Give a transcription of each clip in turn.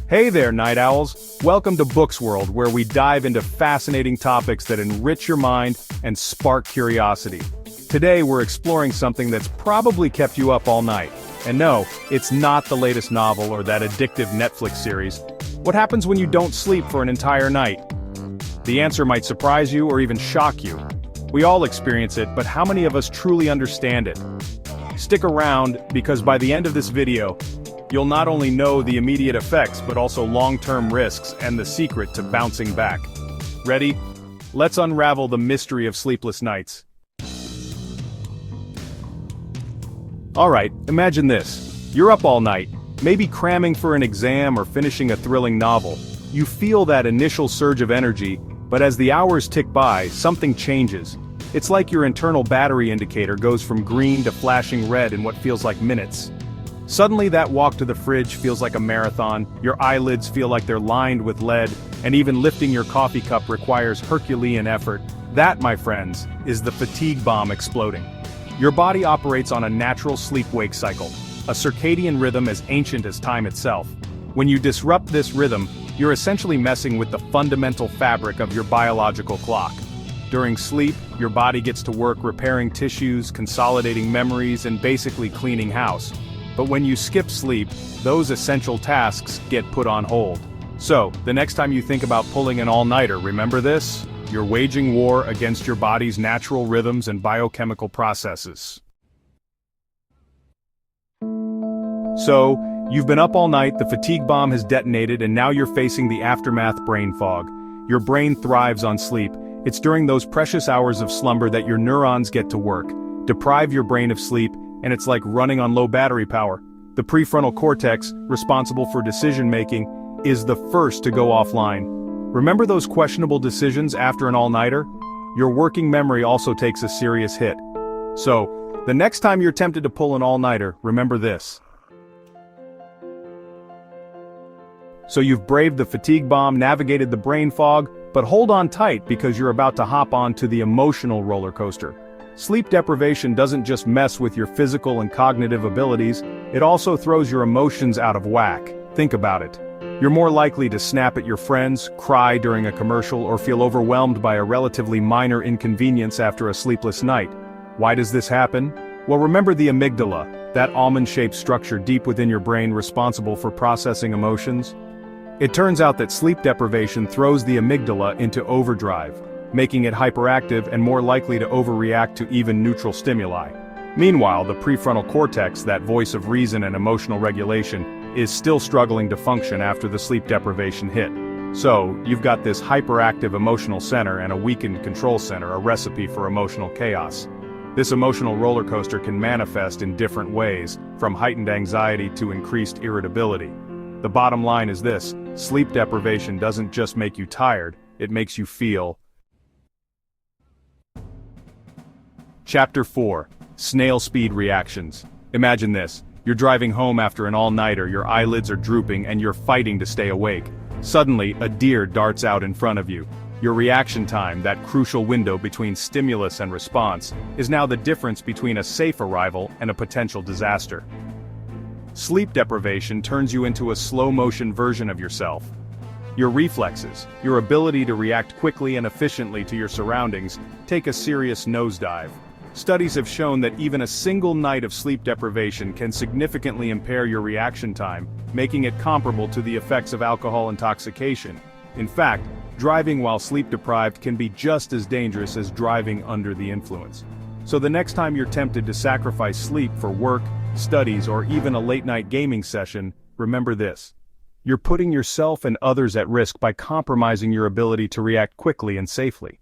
Hey there, night owls! Welcome to Books World, where we dive into fascinating topics that enrich your mind and spark curiosity. Today we're exploring something that's probably kept you up all night. And no, it's not the latest novel or that addictive Netflix series. What happens when you don't sleep for an entire night? The answer might surprise you or even shock you. We all experience it, but how many of us truly understand it? Stick around, because by the end of this video, you'll not only know the immediate effects but also long-term risks and the secret to bouncing back. Ready? Let's unravel the mystery of sleepless nights. Alright, imagine this. You're up all night, maybe cramming for an exam or finishing a thrilling novel. You feel that initial surge of energy, but as the hours tick by, something changes. It's like your internal battery indicator goes from green to flashing red in what feels like minutes. Suddenly that walk to the fridge feels like a marathon, your eyelids feel like they're lined with lead, and even lifting your coffee cup requires Herculean effort. That, my friends, is the fatigue bomb exploding. Your body operates on a natural sleep-wake cycle, a circadian rhythm as ancient as time itself. When you disrupt this rhythm, you're essentially messing with the fundamental fabric of your biological clock. During sleep, your body gets to work repairing tissues, consolidating memories, and basically cleaning house. But when you skip sleep, those essential tasks get put on hold. So, the next time you think about pulling an all-nighter, remember this? You're waging war against your body's natural rhythms and biochemical processes. So, you've been up all night, the fatigue bomb has detonated, and now you're facing the aftermath brain fog. Your brain thrives on sleep. It's during those precious hours of slumber that your neurons get to work. Deprive your brain of sleep, and it's like running on low battery power. The prefrontal cortex, responsible for decision-making, is the first to go offline. Remember those questionable decisions after an all-nighter? Your working memory also takes a serious hit. So, the next time you're tempted to pull an all-nighter, remember this. So you've braved the fatigue bomb, navigated the brain fog, but hold on tight because you're about to hop onto the emotional roller coaster. Sleep deprivation doesn't just mess with your physical and cognitive abilities, it also throws your emotions out of whack. Think about it. You're more likely to snap at your friends, cry during a commercial, or feel overwhelmed by a relatively minor inconvenience after a sleepless night. Why does this happen? Well, remember the amygdala, that almond-shaped structure deep within your brain responsible for processing emotions? It turns out that sleep deprivation throws the amygdala into overdrive, making it hyperactive and more likely to overreact to even neutral stimuli. Meanwhile, the prefrontal cortex, that voice of reason and emotional regulation, is still struggling to function after the sleep deprivation hit. So, you've got this hyperactive emotional center and a weakened control center, a recipe for emotional chaos. This emotional roller coaster can manifest in different ways, from heightened anxiety to increased irritability. The bottom line is this: sleep deprivation doesn't just make you tired, it makes you feel. Chapter 4. Snail-Speed Reactions. Imagine this. You're driving home after an all-nighter, your eyelids are drooping, and you're fighting to stay awake. Suddenly, a deer darts out in front of you. Your reaction time, that crucial window between stimulus and response, is now the difference between a safe arrival and a potential disaster. Sleep deprivation turns you into a slow-motion version of yourself. Your reflexes, your ability to react quickly and efficiently to your surroundings, take a serious nosedive. Studies have shown that even a single night of sleep deprivation can significantly impair your reaction time, making it comparable to the effects of alcohol intoxication. In fact, driving while sleep-deprived can be just as dangerous as driving under the influence. So the next time you're tempted to sacrifice sleep for work, studies, or even a late-night gaming session, remember this. You're putting yourself and others at risk by compromising your ability to react quickly and safely.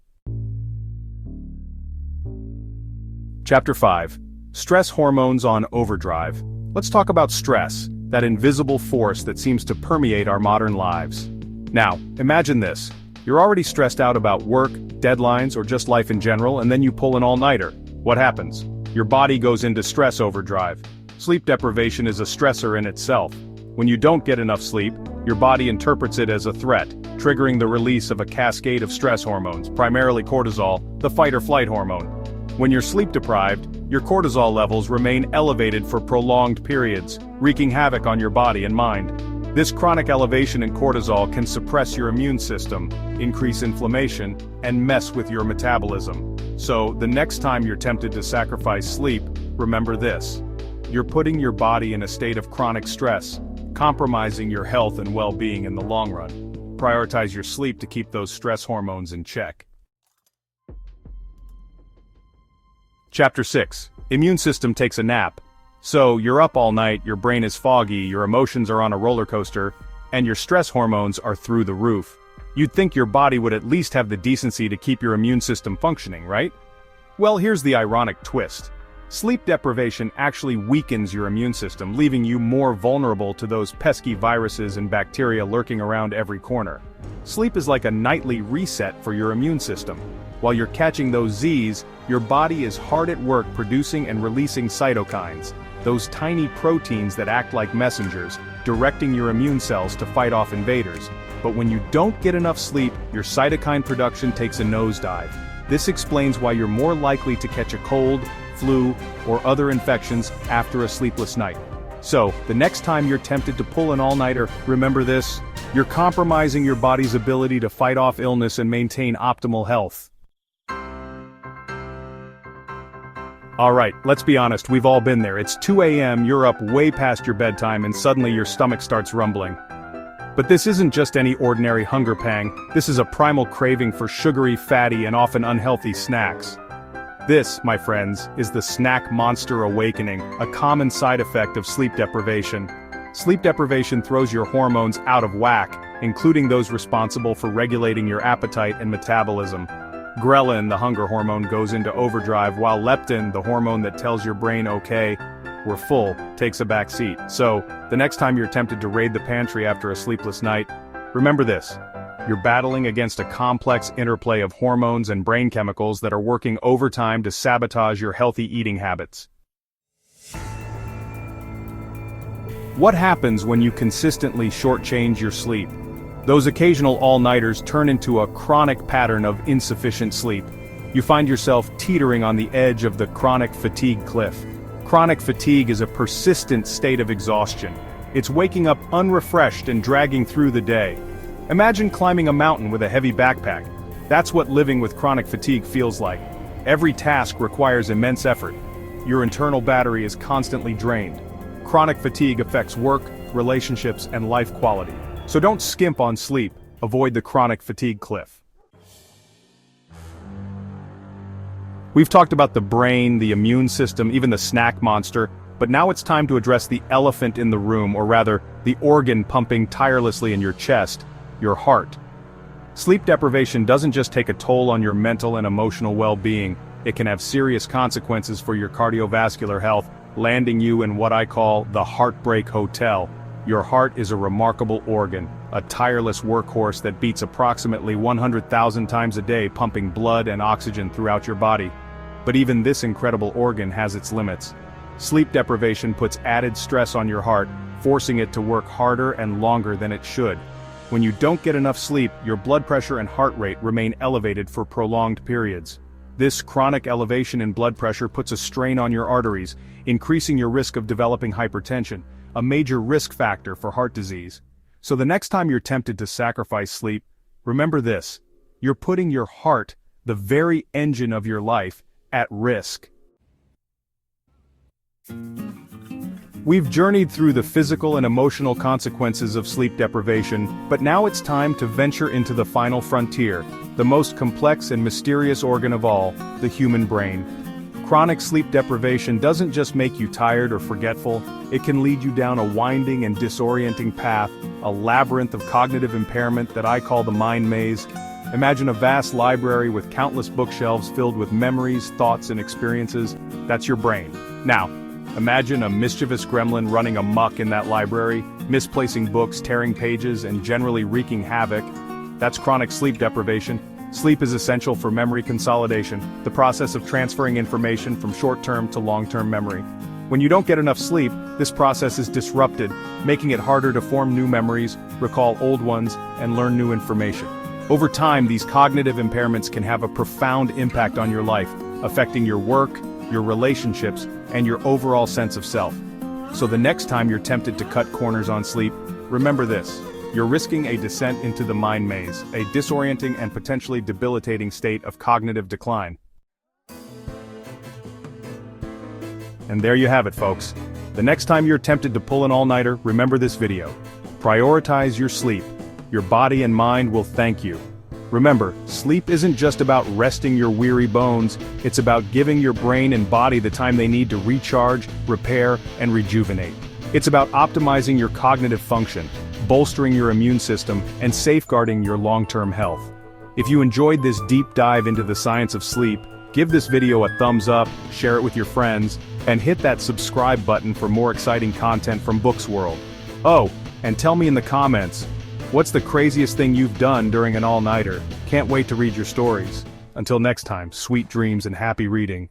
Chapter 5. Stress Hormones on Overdrive. Let's talk about stress, that invisible force that seems to permeate our modern lives. Now, imagine this. You're already stressed out about work, deadlines, or just life in general, and then you pull an all-nighter. What happens? Your body goes into stress overdrive. Sleep deprivation is a stressor in itself. When you don't get enough sleep, your body interprets it as a threat, triggering the release of a cascade of stress hormones, primarily cortisol, the fight-or-flight hormone. When you're sleep-deprived, your cortisol levels remain elevated for prolonged periods, wreaking havoc on your body and mind. This chronic elevation in cortisol can suppress your immune system, increase inflammation, and mess with your metabolism. So, the next time you're tempted to sacrifice sleep, remember this. You're putting your body in a state of chronic stress, compromising your health and well-being in the long run. Prioritize your sleep to keep those stress hormones in check. Chapter 6. Immune system takes a nap. So, you're up all night, your brain is foggy, your emotions are on a roller coaster, and your stress hormones are through the roof. You'd think your body would at least have the decency to keep your immune system functioning, right? Well, here's the ironic twist. Sleep deprivation actually weakens your immune system, leaving you more vulnerable to those pesky viruses and bacteria lurking around every corner. Sleep is like a nightly reset for your immune system. While you're catching those Z's, your body is hard at work producing and releasing cytokines, those tiny proteins that act like messengers, directing your immune cells to fight off invaders. But when you don't get enough sleep, your cytokine production takes a nosedive. This explains why you're more likely to catch a cold, flu, or other infections after a sleepless night. So, the next time you're tempted to pull an all-nighter, remember this: you're compromising your body's ability to fight off illness and maintain optimal health. Alright, let's be honest, we've all been there. It's 2 a.m., you're up way past your bedtime, and suddenly your stomach starts rumbling. But this isn't just any ordinary hunger pang, this is a primal craving for sugary, fatty, and often unhealthy snacks. This, my friends, is the snack monster awakening, a common side effect of sleep deprivation. Sleep deprivation throws your hormones out of whack, including those responsible for regulating your appetite and metabolism. Ghrelin, the hunger hormone, goes into overdrive, while leptin, the hormone that tells your brain, okay, we're full, takes a back seat. So, the next time you're tempted to raid the pantry after a sleepless night, remember this: you're battling against a complex interplay of hormones and brain chemicals that are working overtime to sabotage your healthy eating habits. What happens when you consistently shortchange your sleep? Those occasional all-nighters turn into a chronic pattern of insufficient sleep. You find yourself teetering on the edge of the chronic fatigue cliff. Chronic fatigue is a persistent state of exhaustion. It's waking up unrefreshed and dragging through the day. Imagine climbing a mountain with a heavy backpack. That's what living with chronic fatigue feels like. Every task requires immense effort. Your internal battery is constantly drained. Chronic fatigue affects work, relationships, and life quality. So don't skimp on sleep, avoid the chronic fatigue cliff. We've talked about the brain, the immune system, even the snack monster, but now it's time to address the elephant in the room, or rather, the organ pumping tirelessly in your chest, your heart. Sleep deprivation doesn't just take a toll on your mental and emotional well-being, it can have serious consequences for your cardiovascular health, landing you in what I call the Heartbreak Hotel. Your heart is a remarkable organ, a tireless workhorse that beats approximately 100,000 times a day, pumping blood and oxygen throughout your body. But even this incredible organ has its limits. Sleep deprivation puts added stress on your heart, forcing it to work harder and longer than it should. When you don't get enough sleep, your blood pressure and heart rate remain elevated for prolonged periods. This chronic elevation in blood pressure puts a strain on your arteries, increasing your risk of developing hypertension, a major risk factor for heart disease. So the next time you're tempted to sacrifice sleep, remember this: you're putting your heart, the very engine of your life, at risk. We've journeyed through the physical and emotional consequences of sleep deprivation, but now it's time to venture into the final frontier, the most complex and mysterious organ of all, the human brain. Chronic sleep deprivation doesn't just make you tired or forgetful, it can lead you down a winding and disorienting path, a labyrinth of cognitive impairment that I call the mind maze. Imagine a vast library with countless bookshelves filled with memories, thoughts, and experiences. That's your brain. Now, imagine a mischievous gremlin running amok in that library, misplacing books, tearing pages, and generally wreaking havoc. That's chronic sleep deprivation. Sleep is essential for memory consolidation, the process of transferring information from short-term to long-term memory. When you don't get enough sleep, this process is disrupted, making it harder to form new memories, recall old ones, and learn new information. Over time, these cognitive impairments can have a profound impact on your life, affecting your work, your relationships, and your overall sense of self. So the next time you're tempted to cut corners on sleep, remember this. You're risking a descent into the mind maze, a disorienting and potentially debilitating state of cognitive decline. And there you have it, folks. The next time you're tempted to pull an all-nighter, remember this video. Prioritize your sleep. Your body and mind will thank you. Remember, sleep isn't just about resting your weary bones, it's about giving your brain and body the time they need to recharge, repair, and rejuvenate. It's about optimizing your cognitive function, bolstering your immune system, and safeguarding your long-term health. If you enjoyed this deep dive into the science of sleep, give this video a thumbs up, share it with your friends, and hit that subscribe button for more exciting content from Books World. Oh, and tell me in the comments, what's the craziest thing you've done during an all-nighter? Can't wait to read your stories. Until next time, sweet dreams and happy reading.